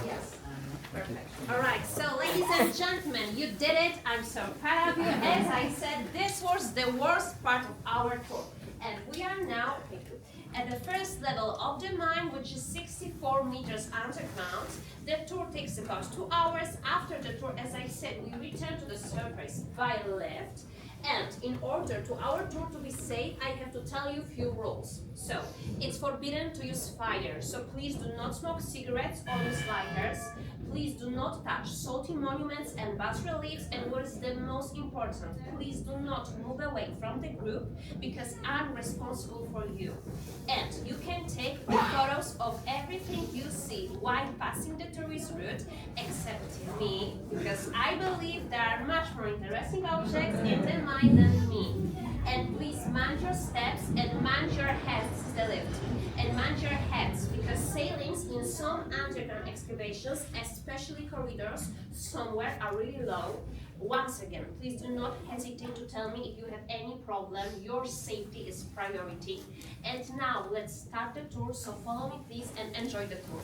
Yes. Perfect. All right, so ladies and gentlemen, you did it. I'm so proud of you. As I said, this was the worst part of our tour. And we are now at the first level of the mine, which is 64 meters underground. The tour takes about 2 hours. After the tour, as I said, we return to the surface by lift. And in order to our tour to be safe, I have to tell you a few rules. So, it's forbidden to use fire, so please do not smoke cigarettes or use lighters. Please do not touch salty monuments and bas reliefs, and what is the most important, please do not move away from the group because I'm responsible for you. And you can take photos of everything you see while passing the tourist route, except me, because I believe there are much more interesting objects in the mine than me. And please mind your steps and mind your heads, the lift. And mind your heads, because sailings in some underground excavations, especially corridors, somewhere are really low. Once again, please do not hesitate to tell me if you have any problem. Your safety is priority. And now let's start the tour, so follow me please and enjoy the tour.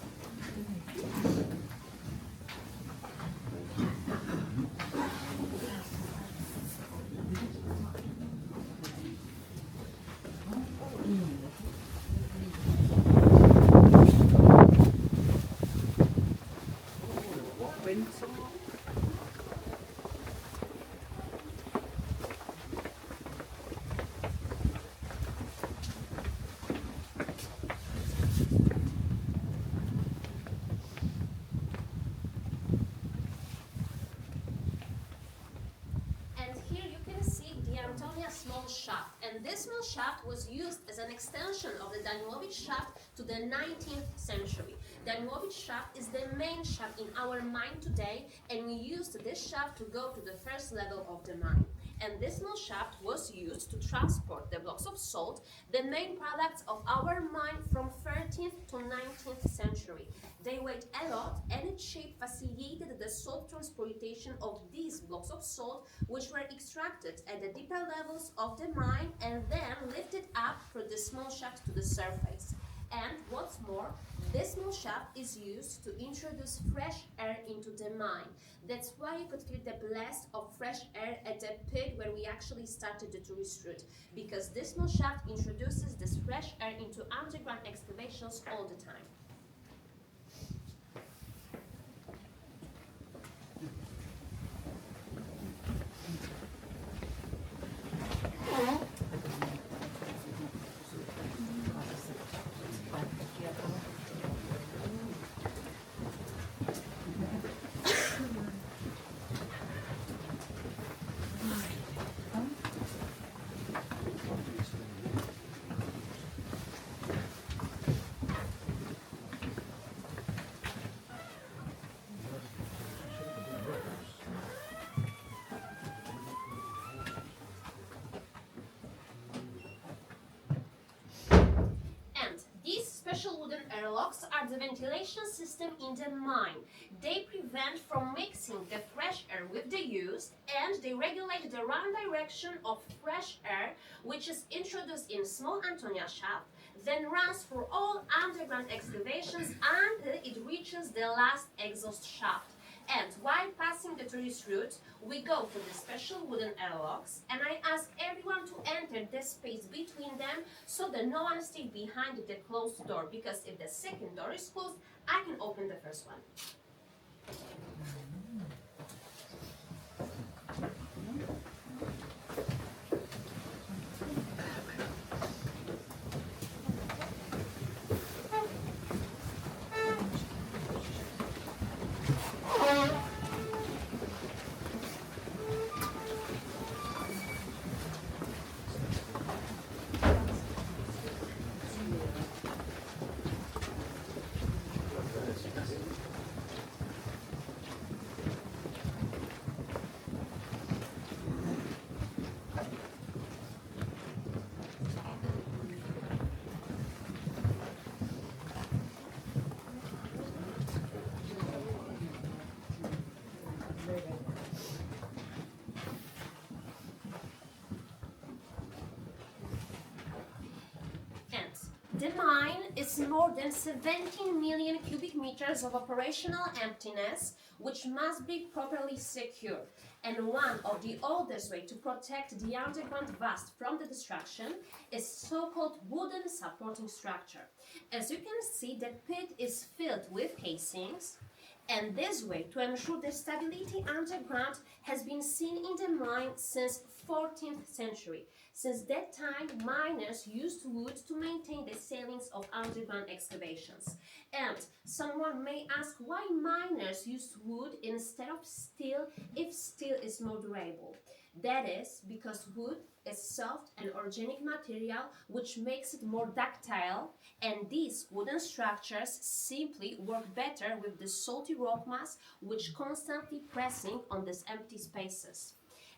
Small shaft, and this small shaft was used as an extension of the Daniłowicz shaft to the 19th century. Daniłowicz shaft is the main shaft in our mine today, and we used this shaft to go to the first level of the mine. And this small shaft was used to transport the blocks of salt, the main products of our mine from 13th to 19th century. They weighed a lot, and its shape facilitated the salt transportation of these blocks of salt, which were extracted at the deeper levels of the mine and then lifted up through the small shaft to the surface. And what's more, this small shaft is used to introduce fresh air into the mine. That's why you could feel the blast of fresh air at the pit where we actually started the tourist route, because this small shaft introduces this fresh air into underground excavations all the time. Special wooden airlocks are the ventilation system in the mine. They prevent from mixing the fresh air with the used, and they regulate the run direction of fresh air, which is introduced in small Antonia shaft, then runs through all underground excavations until it reaches the last exhaust shaft. And while passing the tourist route, we go to the special wooden airlocks, and I ask everyone to enter the space between them so that no one stays behind the closed door, because if the second door is closed, I can open the first one. mine is more than 17 million cubic meters of operational emptiness, which must be properly secured. And one of the oldest ways to protect the underground vast from the destruction is so-called wooden supporting structure. As you can see, the pit is filled with casings, and this way to ensure the stability underground has been seen in the mine since 14th century. Since that time, miners used wood to maintain the ceilings of underground excavations. And someone may ask why miners used wood instead of steel if steel is more durable. That is because wood is soft and organic material which makes it more ductile, and these wooden structures simply work better with the salty rock mass which constantly pressing on these empty spaces.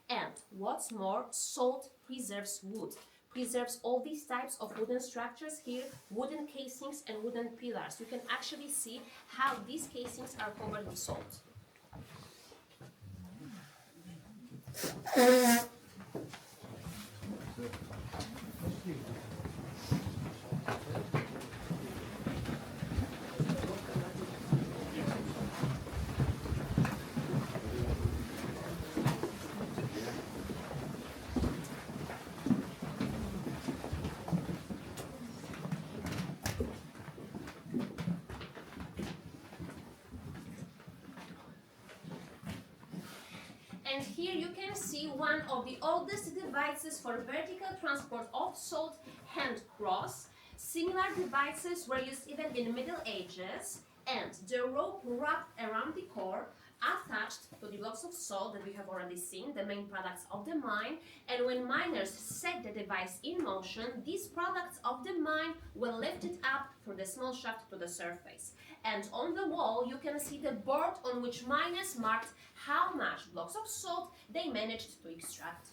And what's more, salt preserves wood, preserves all these types of wooden structures here, wooden casings and wooden pillars. You can actually see how these casings are covered with salt. And here you can see one of the oldest devices for vertical transport of salt, hand cross. Similar devices were used even in Middle Ages, and the rope wrapped around the core attached to the blocks of salt that we have already seen, the main products of the mine. And when miners set the device in motion, these products of the mine were lifted up through the small shaft to the surface. And on the wall you can see the board on which miners marked how much blocks of salt they managed to extract.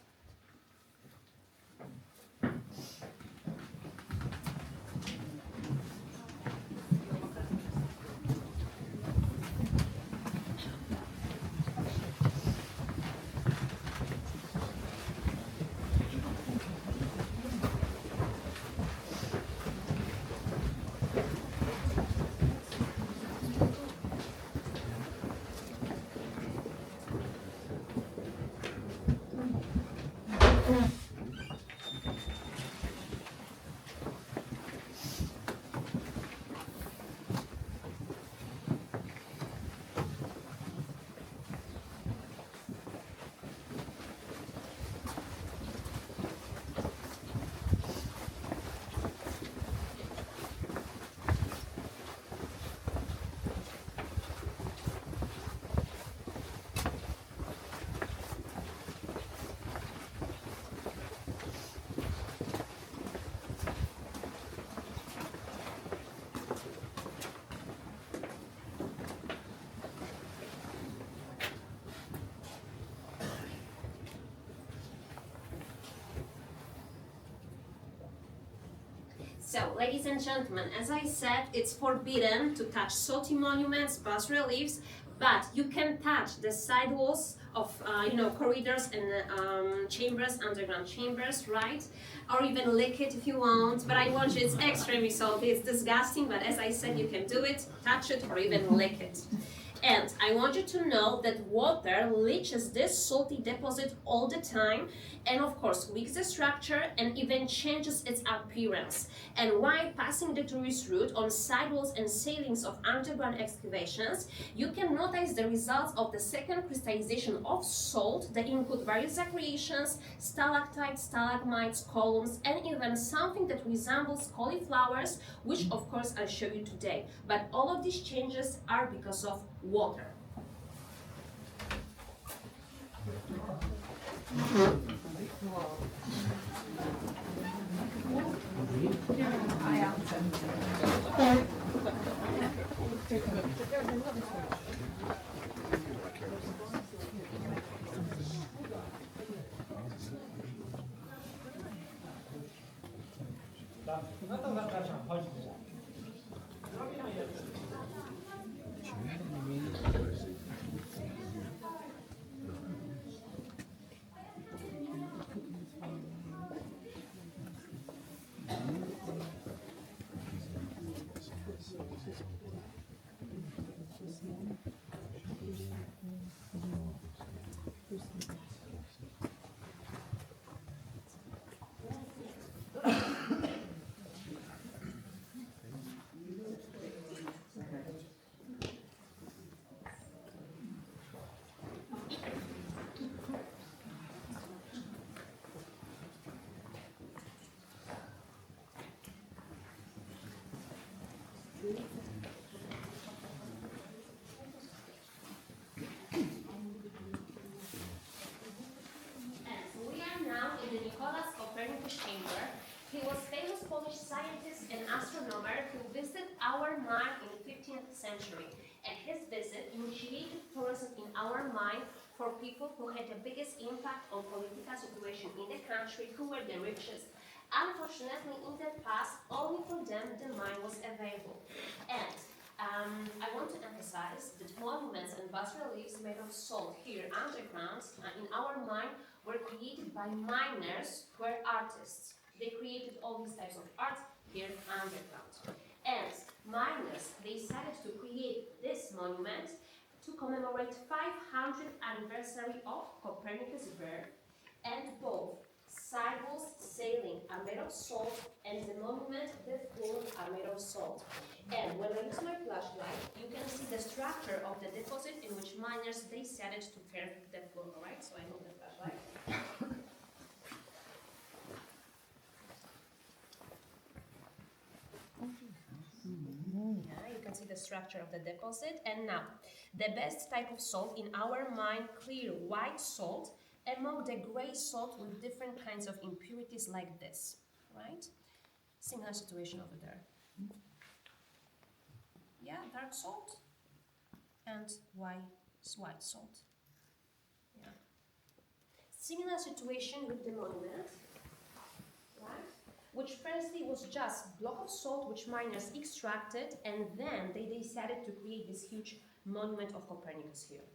So, ladies and gentlemen, as I said, it's forbidden to touch salty monuments, bas reliefs, but you can touch the sidewalls of, corridors and chambers, underground chambers, right? Or even lick it if you want, but I want you, it's extremely salty, it's disgusting, but as I said, you can do it, touch it, or even lick it. And I want you to know that water leaches this salty deposit all the time, and of course weakens the structure and even changes its appearance. And while passing the tourist route on sidewalls and ceilings of underground excavations, you can notice the results of the second crystallization of salt that include various accretions, stalactites, stalagmites, columns, and even something that resembles cauliflowers, which of course I'll show you today. But all of these changes are because of water. We are now in the Nicolas Copernicus chamber. He was a famous Polish scientist and astronomer who visited our mine in the 15th century. And his visit initiated tourism in our mine for people who had the biggest impact on political situation in the country, who were the richest. Unfortunately, in the past, only for them the mine was available. And I want to emphasize that monuments and bas-reliefs made of salt here underground in our mine were created by miners who were artists. They created all these types of art here underground. And miners decided to create this monument to commemorate 500th anniversary of Copernicus' birth, and both sidewalls sailing are made of salt and the monument, the floor, are made of salt. And when I use my flashlight, you can see the structure of the deposit in which miners decided to carve the floor, alright? So I hold the flashlight. Yeah, you can see the structure of the deposit. And now, the best type of salt in our mine, clear white salt, among the gray salt with different kinds of impurities like this, right? Similar situation over there. Yeah, dark salt and white salt. Yeah. Similar situation with the monument, right? Which firstly was just block of salt which miners extracted, and then they decided to create this huge monument of Copernicus here.